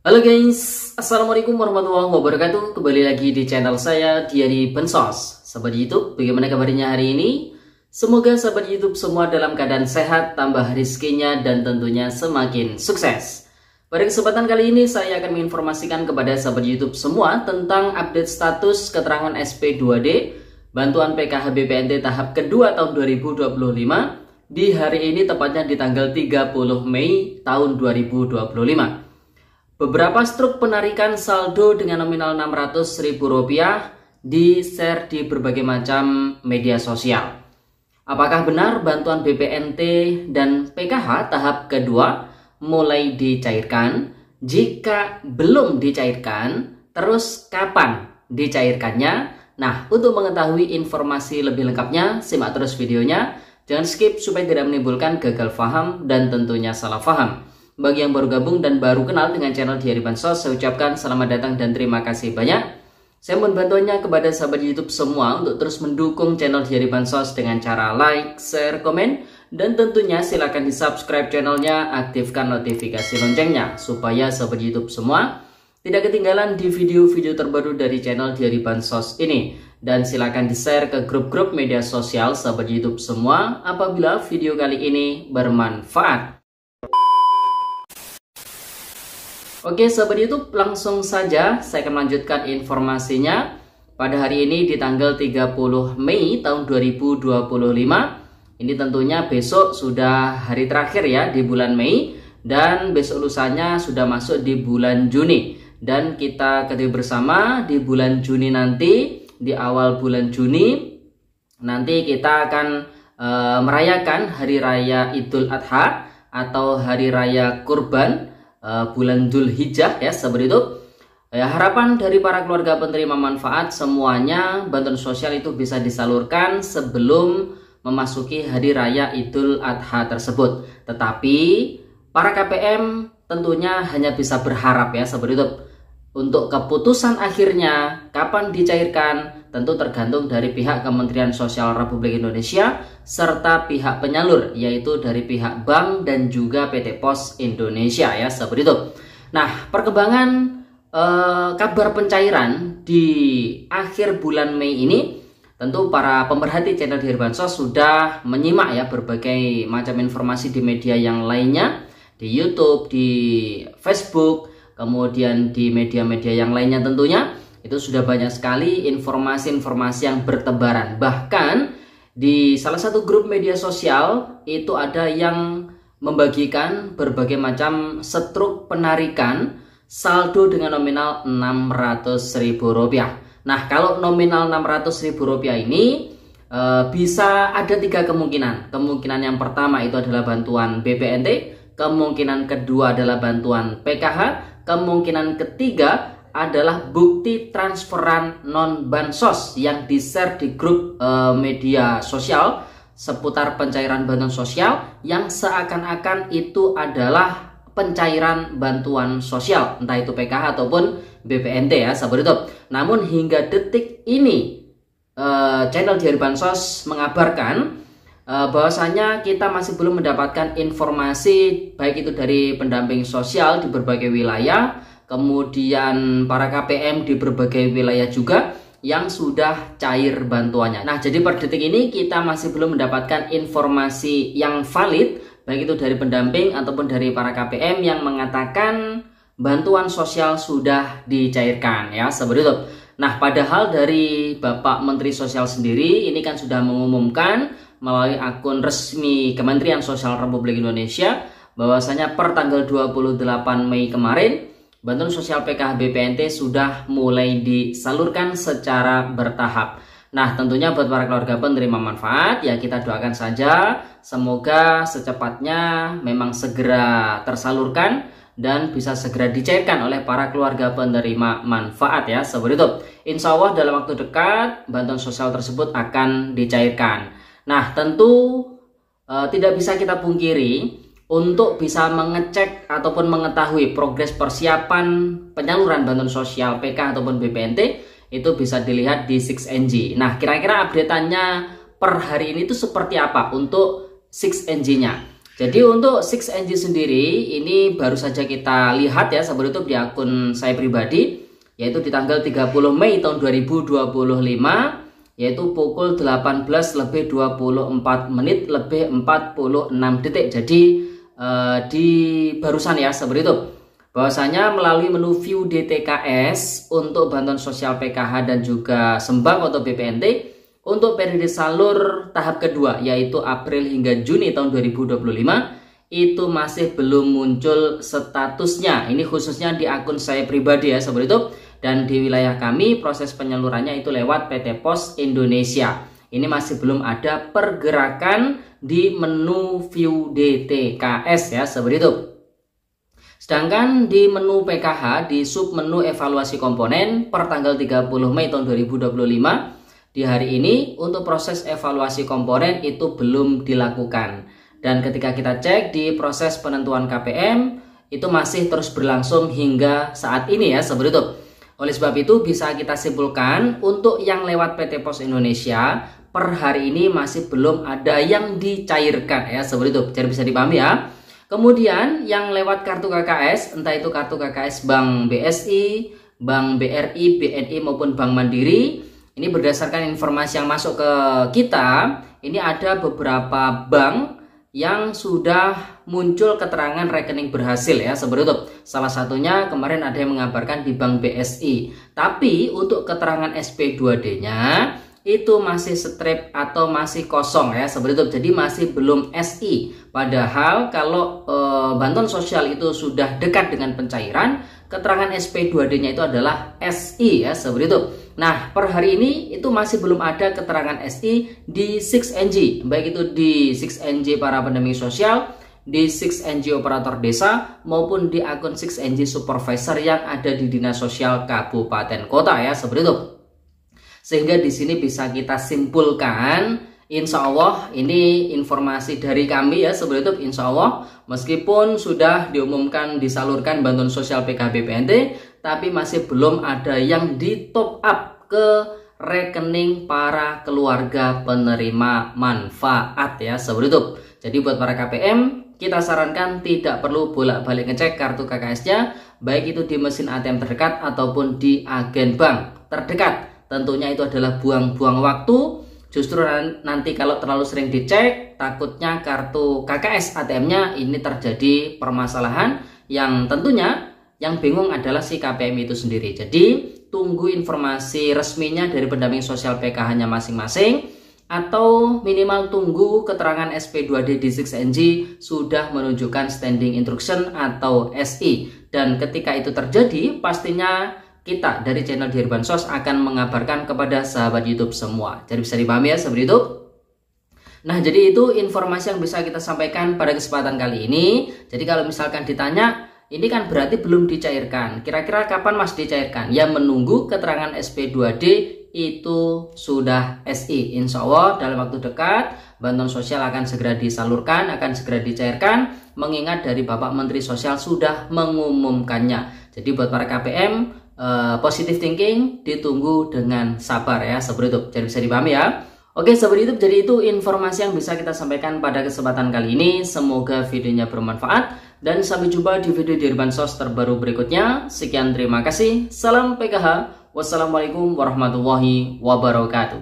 Halo guys, Assalamualaikum warahmatullahi wabarakatuh. Kembali lagi di channel saya, Diary Bansos. Sahabat YouTube, bagaimana kabarnya hari ini? Semoga sahabat YouTube semua dalam keadaan sehat, tambah rezekinya, dan tentunya semakin sukses. Pada kesempatan kali ini saya akan menginformasikan kepada sahabat YouTube semua tentang update status keterangan SP2D Bantuan PKH BPNT tahap kedua tahun 2025 di hari ini, tepatnya di tanggal 30 Mei tahun 2025. Beberapa struk penarikan saldo dengan nominal Rp600.000 di-share di berbagai macam media sosial. Apakah benar bantuan BPNT dan PKH tahap kedua mulai dicairkan? Jika belum dicairkan, terus kapan dicairkannya? Nah, untuk mengetahui informasi lebih lengkapnya, simak terus videonya. Jangan skip supaya tidak menimbulkan gagal paham dan tentunya salah paham. Bagi yang baru gabung dan baru kenal dengan channel Diary Bansos, saya ucapkan selamat datang dan terima kasih banyak. Saya mohon bantuannya kepada sahabat YouTube semua untuk terus mendukung channel Diary Bansos dengan cara like, share, komen, dan tentunya silakan di subscribe channelnya, aktifkan notifikasi loncengnya supaya sahabat YouTube semua tidak ketinggalan di video-video terbaru dari channel Diary Bansos ini. Dan silakan di share ke grup-grup media sosial sahabat YouTube semua apabila video kali ini bermanfaat. Oke sahabat YouTube, langsung saja saya akan melanjutkan informasinya. Pada hari ini di tanggal 30 Mei tahun 2025. Ini tentunya besok sudah hari terakhir ya di bulan Mei. Dan besok lusanya sudah masuk di bulan Juni. Dan kita ketahui bersama di bulan Juni nanti, di awal bulan Juni, nanti kita akan merayakan Hari Raya Idul Adha atau Hari Raya Kurban. Bulan Dzulhijjah ya sahabat YouTube. Harapan dari para keluarga penerima manfaat semuanya bantuan sosial itu bisa disalurkan sebelum memasuki Hari Raya Idul Adha tersebut. Tetapi para KPM tentunya hanya bisa berharap ya sahabat YouTube. Untuk keputusan akhirnya kapan dicairkan tentu tergantung dari pihak Kementerian Sosial Republik Indonesia serta pihak penyalur, yaitu dari pihak bank dan juga PT Pos Indonesia ya sahabat YouTube. Nah, perkembangan kabar pencairan di akhir bulan Mei ini, tentu para pemerhati channel Diary Bansos sudah menyimak ya berbagai macam informasi di media yang lainnya, di YouTube, di Facebook, kemudian di media-media yang lainnya tentunya. Itu sudah banyak sekali informasi-informasi yang bertebaran. Bahkan di salah satu grup media sosial itu ada yang membagikan berbagai macam struk penarikan saldo dengan nominal Rp600.000. Nah, kalau nominal Rp600.000 ini bisa ada tiga kemungkinan. Kemungkinan yang pertama itu adalah bantuan BPNT, kemungkinan kedua adalah bantuan PKH, kemungkinan ketiga adalah bukti transferan non-bansos yang di-share di grup media sosial seputar pencairan bantuan sosial yang seakan-akan itu adalah pencairan bantuan sosial, entah itu PKH ataupun BPNT ya sahabat YouTube. Namun hingga detik ini channel Diary Bansos mengabarkan bahwasanya kita masih belum mendapatkan informasi baik itu dari pendamping sosial di berbagai wilayah, kemudian para KPM di berbagai wilayah juga yang sudah cair bantuannya. Nah, jadi per detik ini kita masih belum mendapatkan informasi yang valid baik itu dari pendamping ataupun dari para KPM yang mengatakan bantuan sosial sudah dicairkan ya sahabat YouTube. Nah, padahal dari Bapak Menteri Sosial sendiri ini kan sudah mengumumkan melalui akun resmi Kementerian Sosial Republik Indonesia bahwasanya per tanggal 28 Mei kemarin bantuan sosial PKH BPNT sudah mulai disalurkan secara bertahap. Nah, tentunya buat para keluarga penerima manfaat ya kita doakan saja semoga secepatnya memang segera tersalurkan dan bisa segera dicairkan oleh para keluarga penerima manfaat ya sahabat YouTube. Insya Allah dalam waktu dekat bantuan sosial tersebut akan dicairkan. Nah, tentu tidak bisa kita pungkiri untuk bisa mengecek ataupun mengetahui progres persiapan penyaluran bantuan sosial PK ataupun BPNT itu bisa dilihat di 6NG. Nah, kira-kira update-annya per hari ini itu seperti apa untuk 6NG-nya? Jadi untuk 6NG sendiri ini baru saja kita lihat ya Sobat YouTube di akun saya pribadi, yaitu di tanggal 30 Mei tahun 2025, yaitu pukul 18:24 menit lebih 46 detik. Jadi di barusan ya Sobat YouTube, bahwasanya melalui menu view DTKS untuk bantuan sosial PKH dan juga sembako atau BPNT untuk periode salur tahap kedua, yaitu April hingga Juni tahun 2025, itu masih belum muncul statusnya. Ini khususnya di akun saya pribadi ya Sobat YouTube. Dan di wilayah kami proses penyalurannya itu lewat PT Pos Indonesia. Ini masih belum ada pergerakan di menu view DTKS ya Sobat YouTube. Sedangkan di menu PKH, di sub menu evaluasi komponen per tanggal 30 Mei tahun 2025, di hari ini untuk proses evaluasi komponen itu belum dilakukan. Dan ketika kita cek di proses penentuan KPM itu masih terus berlangsung hingga saat ini ya Sobat YouTube. Oleh sebab itu bisa kita simpulkan untuk yang lewat PT Pos Indonesia per hari ini masih belum ada yang dicairkan ya Sobat YouTube. Jadi bisa dipahami ya. Kemudian yang lewat kartu KKS, entah itu kartu KKS Bank BSI, Bank BRI, BNI maupun Bank Mandiri, ini berdasarkan informasi yang masuk ke kita, ini ada beberapa bank yang sudah muncul keterangan rekening berhasil ya Sobat YouTube. Salah satunya kemarin ada yang mengabarkan di Bank BSI. Tapi untuk keterangan SP2D-nya itu masih strip atau masih kosong ya Sobat YouTube. Jadi masih belum SI. Padahal kalau bantuan sosial itu sudah dekat dengan pencairan, keterangan SP2D-nya itu adalah SI ya Sobat YouTube. Nah, per hari ini itu masih belum ada keterangan SI di 6NG, baik itu di 6NG para pendamping sosial, di 6NG operator desa, maupun di akun 6NG supervisor yang ada di Dinas Sosial Kabupaten Kota ya Sobat YouTube. Sehingga di sini bisa kita simpulkan, insya Allah ini informasi dari kami ya Sobat YouTube, insya Allah meskipun sudah diumumkan disalurkan bantuan sosial PKBPNT, tapi masih belum ada yang di top up ke rekening para keluarga penerima manfaat ya Sobat YouTube. Jadi buat para KPM, kita sarankan tidak perlu bolak-balik ngecek kartu KKS-nya, baik itu di mesin ATM terdekat ataupun di agen bank terdekat. Tentunya itu adalah buang-buang waktu. Justru nanti kalau terlalu sering dicek, takutnya kartu KKS ATM-nya ini terjadi permasalahan yang tentunya yang bingung adalah si KPM itu sendiri. Jadi tunggu informasi resminya dari pendamping sosial PKH-nya masing-masing, atau minimal tunggu keterangan SP2D di 6NG sudah menunjukkan standing instruction atau SI. Dan ketika itu terjadi, pastinya kita dari channel Dear Bansos akan mengabarkan kepada sahabat YouTube semua. Jadi bisa dipahami ya sahabat YouTube. Nah, jadi itu informasi yang bisa kita sampaikan pada kesempatan kali ini. Jadi kalau misalkan ditanya, ini kan berarti belum dicairkan. Kira-kira kapan Mas dicairkan? Ya menunggu keterangan SP2D itu sudah SI. Insya Allah dalam waktu dekat bantuan sosial akan segera disalurkan, akan segera dicairkan. Mengingat dari Bapak Menteri Sosial sudah mengumumkannya. Jadi buat para KPM, positive thinking ditunggu dengan sabar ya Sobat YouTube. Jadi bisa dipahami ya. Oke Sobat YouTube, jadi itu informasi yang bisa kita sampaikan pada kesempatan kali ini. Semoga videonya bermanfaat. Dan sampai jumpa di video Dear Bansos terbaru berikutnya. Sekian, terima kasih. Salam PKH. Wassalamualaikum warahmatullahi wabarakatuh.